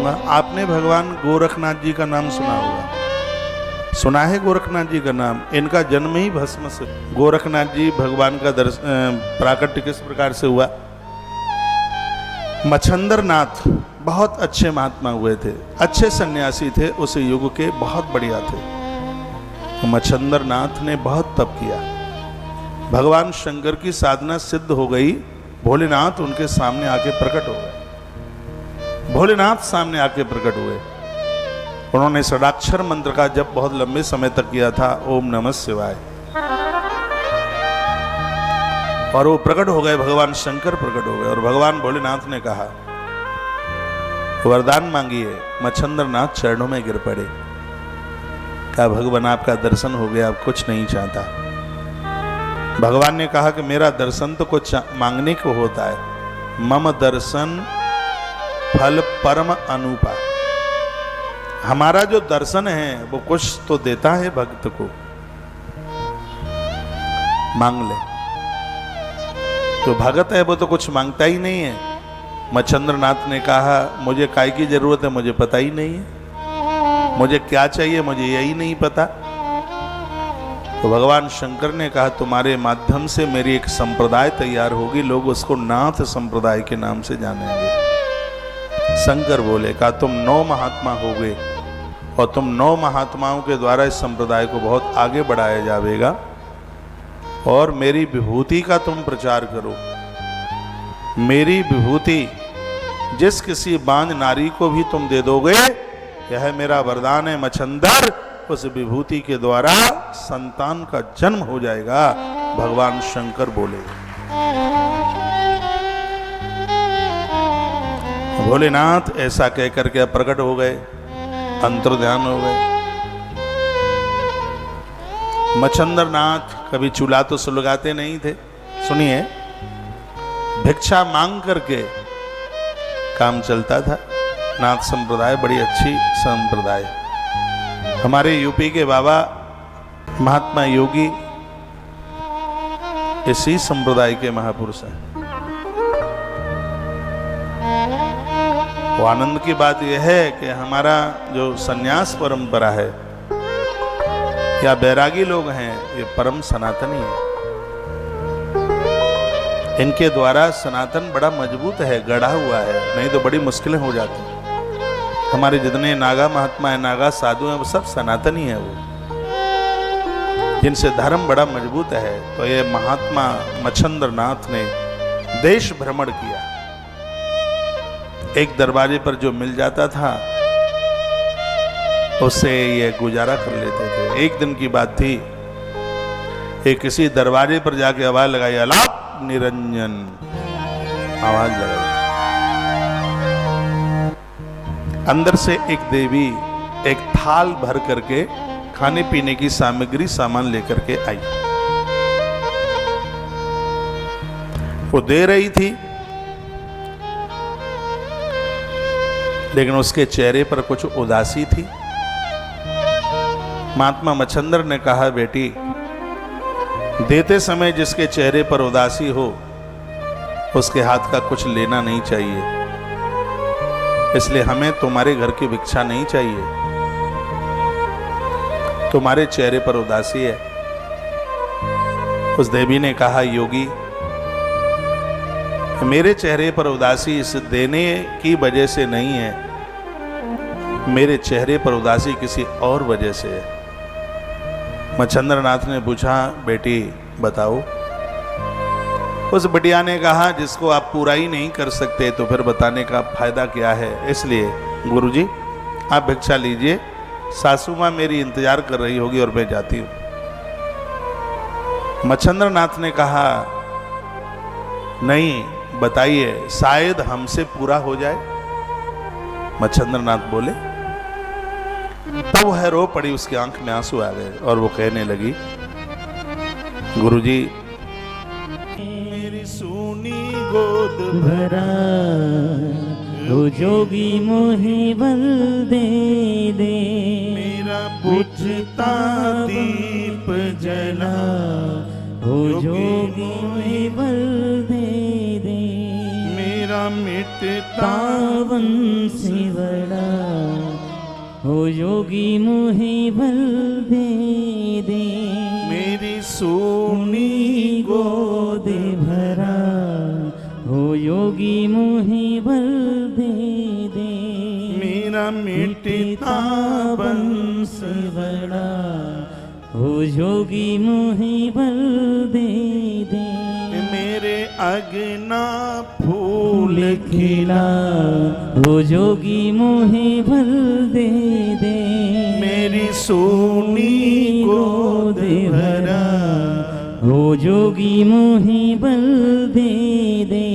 बताऊंगा। आपने भगवान गोरखनाथ जी का नाम सुना होगा, सुना है गोरखनाथ जी का नाम? इनका जन्म ही भस्म से। गोरखनाथ जी भगवान का प्राकट्य किस प्रकार से हुआ? मच्छंदर नाथ बहुत अच्छे महात्मा हुए थे, अच्छे सन्यासी थे, उस युग के बहुत बढ़िया थे। तो मच्छंदर नाथ ने बहुत तप किया, भगवान शंकर की साधना सिद्ध हो गई, भोलेनाथ उनके सामने आके प्रकट हो गए। भोलेनाथ सामने आके प्रकट हुए, उन्होंने षडाक्षर मंत्र का जप बहुत लंबे समय तक किया था, ओम नमः शिवाय, और वो प्रकट हो गए, भगवान शंकर प्रकट हो गए। और भगवान भोलेनाथ ने कहा वरदान मांगिए। मच्छंदर नाथ चरणों में गिर पड़े, कहा भगवान आपका दर्शन हो गया, अब कुछ नहीं चाहता। भगवान ने कहा कि मेरा दर्शन तो कुछ मांगने को होता है, मम दर्शन फल परम अनुपा, हमारा जो दर्शन है वो कुछ तो देता है भक्त को, मांग ले। तो भगत है वो तो कुछ मांगता ही नहीं है। मच्छंद्र नाथ ने कहा मुझे काय की जरूरत है, मुझे पता ही नहीं है, मुझे क्या चाहिए मुझे यही नहीं पता। तो भगवान शंकर ने कहा तुम्हारे माध्यम से मेरी एक संप्रदाय तैयार होगी, लोग उसको नाथ संप्रदाय के नाम से जानेंगे। शंकर बोले, कहा तुम 9 महात्मा होगे और तुम 9 महात्माओं के द्वारा इस संप्रदाय को बहुत आगे बढ़ाया जाएगा, और मेरी विभूति का तुम प्रचार करो। मेरी विभूति जिस किसी बांझ नारी को भी तुम दे दोगे, यह मेरा वरदान है मच्छंदर, उस विभूति के द्वारा संतान का जन्म हो जाएगा। भगवान शंकर बोले। भोलेनाथ ऐसा कहकर के प्रकट हो गए, अंतर्ध्यान हो गए। मच्छंदर नाथ कभी चूल्हा तो सुलगाते नहीं थे, सुनिए, भिक्षा मांग करके काम चलता था। नाथ संप्रदाय बड़ी अच्छी संप्रदाय। हमारे यूपी के बाबा महात्मा योगी इसी संप्रदाय के महापुरुष हैं। वो आनंद की बात यह है कि हमारा जो सन्यास परंपरा है या बैरागी लोग हैं, ये परम सनातनी है। इनके द्वारा सनातन बड़ा मजबूत है, गढ़ा हुआ है, नहीं तो बड़ी मुश्किलें हो जाती हैं। हमारे जितने नागा महात्मा है, नागा साधु हैं, वो सब सनातनी है, वो जिनसे धर्म बड़ा मजबूत है। तो ये महात्मा मच्छंद्र नाथ ने देश भ्रमण किया। एक दरवाजे पर जो मिल जाता था उससे ये गुजारा कर लेते थे। एक दिन की बात थी, एक किसी दरवाजे पर जाके आवाज लगाई, अलाप निरंजन, आवाज लगाई। अंदर से एक देवी एक थाल भर करके खाने पीने की सामग्री सामान लेकर के आई। वो दे रही थी, लेकिन उसके चेहरे पर कुछ उदासी थी। महात्मा मच्छंदर ने कहा, बेटी, देते समय जिसके चेहरे पर उदासी हो उसके हाथ का कुछ लेना नहीं चाहिए, इसलिए हमें तुम्हारे घर की भिक्षा नहीं चाहिए, तुम्हारे चेहरे पर उदासी है। उस देवी ने कहा, योगी, मेरे चेहरे पर उदासी इस देने की वजह से नहीं है, मेरे चेहरे पर उदासी किसी और वजह से है। मच्छंद्र नाथ ने पूछा, बेटी बताओ। उस बिटिया ने कहा, जिसको आप पूरा ही नहीं कर सकते तो फिर बताने का फायदा क्या है, इसलिए गुरुजी आप भिक्षा लीजिए, सासू माँ मेरी इंतजार कर रही होगी और मैं जाती हूँ। मच्छंद्र नाथ ने कहा, नहीं बताइए, शायद हमसे पूरा हो जाए। मच्छंद्र नाथ बोले, तब वह रो पड़ी, उसकी आंख में आंसू आ गए और वो कहने लगी, गुरुजी मेरी सूनी गोद भरा, ओ जोगी मोहे बल दे दे, मेरा बुझता दीप जला, ओ जोगी मोहे बल दे दे, मेरा मिटता पावन से बड़ा हो योगी मोहे बल दे दे। मेरी सोनी गोद भरा हो योगी मोहे बल दे दे। मेरा मिटता बंस बड़ा हो योगी मोहे बल दे दे। मेरे अगना फूल खिला हो योगी मोहे बल दे दे। मेरी सोनी गोद भरा हो योगी मोहे बल दे दे।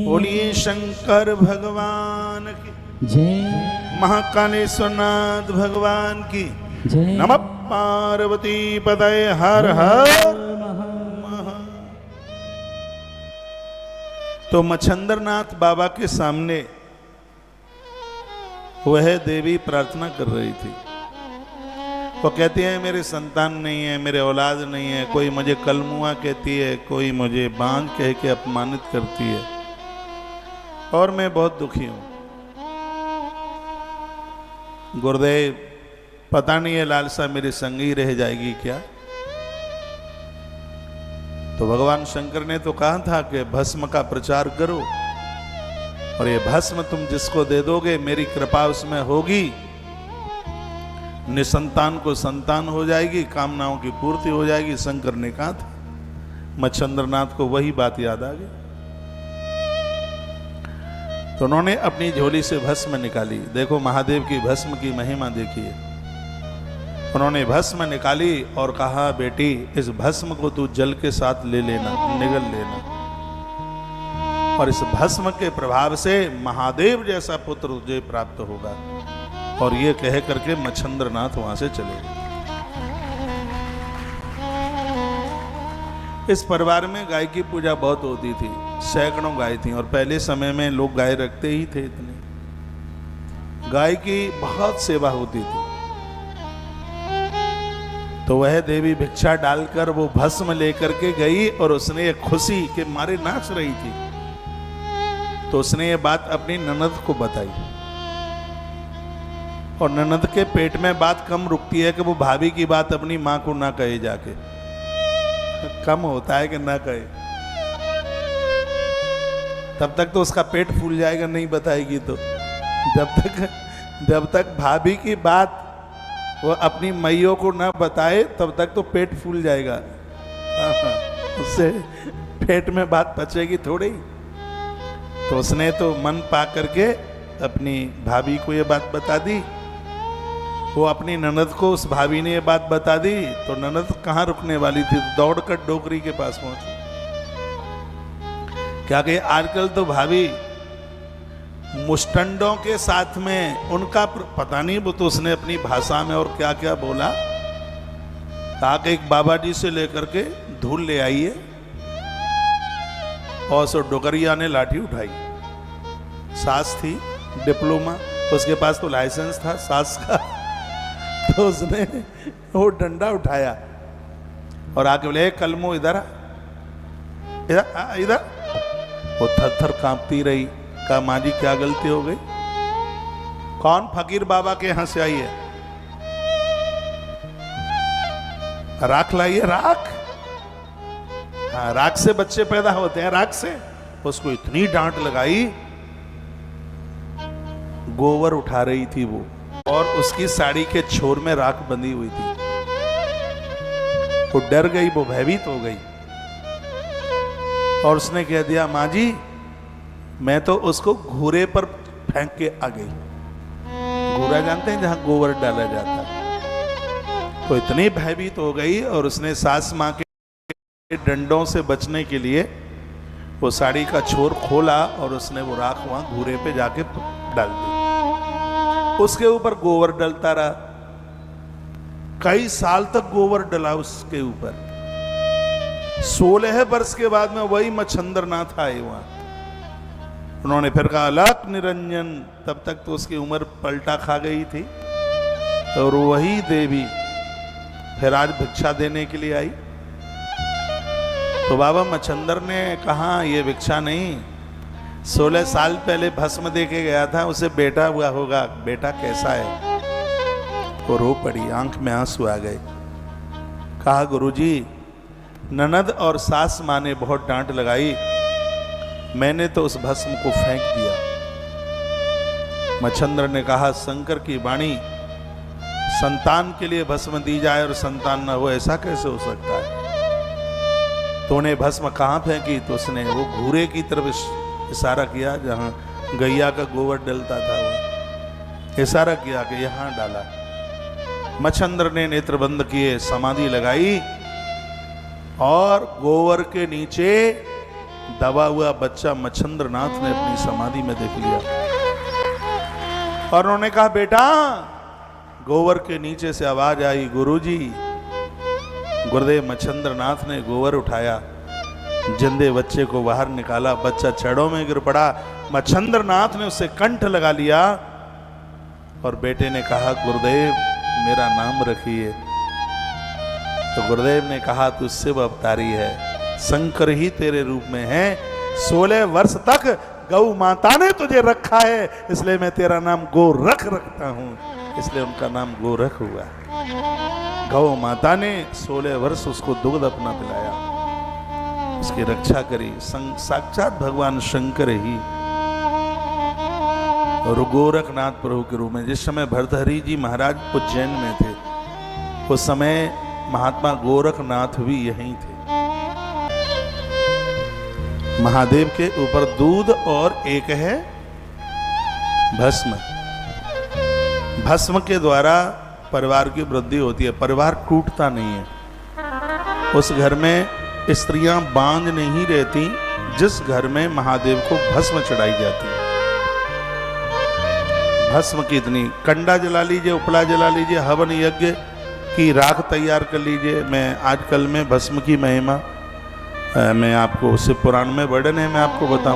बोलिए शंकर भगवान की जय महाकालेश्वर नाथ भगवान की जय। नमः पार्वती पतये हर हर। तो मच्छंद्रनाथ बाबा के सामने वह देवी प्रार्थना कर रही थी। वो कहती है मेरे संतान नहीं है, मेरे औलाद नहीं है, कोई मुझे कलमुआ कहती है, कोई मुझे बांझ कह के अपमानित करती है और मैं बहुत दुखी हूं। गुरुदेव पता नहीं है लालसा मेरे संग ही रह जाएगी क्या। तो भगवान शंकर ने तो कहा था कि भस्म का प्रचार करो और ये भस्म तुम जिसको दे दोगे मेरी कृपा उसमें होगी, निसंतान को संतान हो जाएगी, कामनाओं की पूर्ति हो जाएगी। शंकर ने कहा था। मच्छंद्रनाथ को वही बात याद आ गई तो उन्होंने अपनी झोली से भस्म निकाली। देखो महादेव की भस्म की महिमा देखिए। उन्होंने भस्म निकाली और कहा बेटी इस भस्म को तू जल के साथ ले लेना, निगल लेना, और इस भस्म के प्रभाव से महादेव जैसा पुत्र तुझे प्राप्त होगा। और ये कह करके मच्छंद्रनाथ वहां से चले गए। इस परिवार में गाय की पूजा बहुत होती थी, सैकड़ों गाय थी और पहले समय में लोग गाय रखते ही थे। इतने गाय की बहुत सेवा होती थी। तो वह देवी भिक्षा डालकर वो भस्म लेकर के गई और उसने ये खुशी के मारे नाच रही थी। तो उसने ये बात अपनी ननद को बताई और ननद के पेट में बात कम रुकती है कि वो भाभी की बात अपनी मां को ना कहे जाके। कम होता है कि ना कहे, तब तक तो उसका पेट फूल जाएगा, नहीं बताएगी तो। जब तक भाभी की बात वो अपनी मैयों को ना बताए तब तक तो पेट फूल जाएगा। उससे पेट में बात पचेगी थोड़ी। तो उसने तो मन पा करके अपनी भाभी को ये बात बता दी। वो अपनी ननद को उस भाभी ने ये बात बता दी तो ननद कहाँ रुकने वाली थी, दौड़कर डोकरी के पास पहुंची। क्या कि आजकल तो भाभी मुस्टंडों के साथ में उनका पता नहीं, वो तो उसने अपनी भाषा में और क्या क्या बोला। ताकि एक बाबा जी से लेकर के धूल ले आइए और सो डोकरिया ने लाठी उठाई। सास थी डिप्लोमा, उसके पास तो लाइसेंस था सास का। तो उसने वो डंडा उठाया और आके बोले कलमो इधर इधर इधर। वो थर थर कांपती रही। कहा माँ जी क्या गलती हो गई? कौन फकीर बाबा के यहां से आई है? राख लाइए, राख। हाँ, राख से बच्चे पैदा होते हैं, राख से। उसको इतनी डांट लगाई। गोबर उठा रही थी वो और उसकी साड़ी के छोर में राख बंधी हुई थी। वो डर गई, वो भयभीत हो गई और उसने कह दिया माँ जी मैं तो उसको घूरे पर फेंक के आ गई। घूरा जानते हैं, जहां गोबर डाला जाता है। तो इतनी भयभीत हो गई और उसने सास माँ के डंडों से बचने के लिए वो साड़ी का छोर खोला और उसने वो राख वहां घूरे पे जाके डाल दी। उसके ऊपर गोबर डलता रहा। कई साल तक गोबर डला उसके ऊपर। 16 वर्ष के बाद में वही मच्छंद्रनाथ आए वहां। उन्होंने फिर कहा अलक निरंजन। तब तक तो उसकी उम्र पलटा खा गई थी और वही देवी फिर आज भिक्षा देने के लिए आई। तो बाबा मच्छंदर ने कहा ये भिक्षा नहीं, 16 साल पहले भस्म दे के गया था, उसे बेटा हुआ होगा, बेटा कैसा है? वो रो पड़ी, आंख में आंसू आ गए। कहा गुरुजी, ननद और सास माँ ने बहुत डांट लगाई, मैंने तो उस भस्म को फेंक दिया। मच्छंद्र ने कहा, शंकर की वाणी, संतान के लिए भस्म दी जाए और संतान न हो, ऐसा कैसे हो सकता है? तो उन्हें भस्म कहाँ फेंकी? तो उसने वो घूरे की तरफ इशारा किया जहां गैया का गोबर डलता था, वो इशारा किया कि यहां डाला। मच्छंद्र ने नेत्र बंद किए, समाधि लगाई और गोबर के नीचे दबा हुआ बच्चा मच्छंद्र नाथ ने अपनी समाधि में देख लिया। और उन्होंने कहा, बेटा, गोबर के नीचे से आवाज आई, गुरुजी। गुरुदेव मच्छंद्र नाथ ने गोबर उठाया, जिंदे बच्चे को बाहर निकाला, बच्चा छड़ों में गिर पड़ा। मच्छंद्र नाथ ने उसे कंठ लगा लिया और बेटे ने कहा, गुरुदेव मेरा नाम रखिए। तो गुरुदेव ने कहा, तू शिव अवतारी है, शंकर ही तेरे रूप में है। 16 वर्ष तक गौ माता ने तुझे रखा है, इसलिए मैं तेरा नाम गोरख रखता हूं, इसलिए उनका नाम गोरख हुआ। गौ माता ने 16 वर्ष उसको दुग्ध अपना पिलाया, उसकी रक्षा करी। साक्षात भगवान शंकर ही और गोरखनाथ प्रभु के रूप में। जिस समय भर्तहरि जी महाराज उज्जैन में थे, उस समय महात्मा गोरखनाथ भी यहीं थे। महादेव के ऊपर दूध और एक है भस्म। भस्म के द्वारा परिवार की वृद्धि होती है, परिवार टूटता नहीं है। उस घर में स्त्रियां बांझ नहीं रहती जिस घर में महादेव को भस्म चढ़ाई जाती है। भस्म की इतनी, कंडा जला लीजिए, उपला जला लीजिए, हवन यज्ञ की राख तैयार कर लीजिए। मैं आजकल में भस्म की महिमा मैं आपको, उससे पुराण में वर्णन है, मैं आपको बताऊं।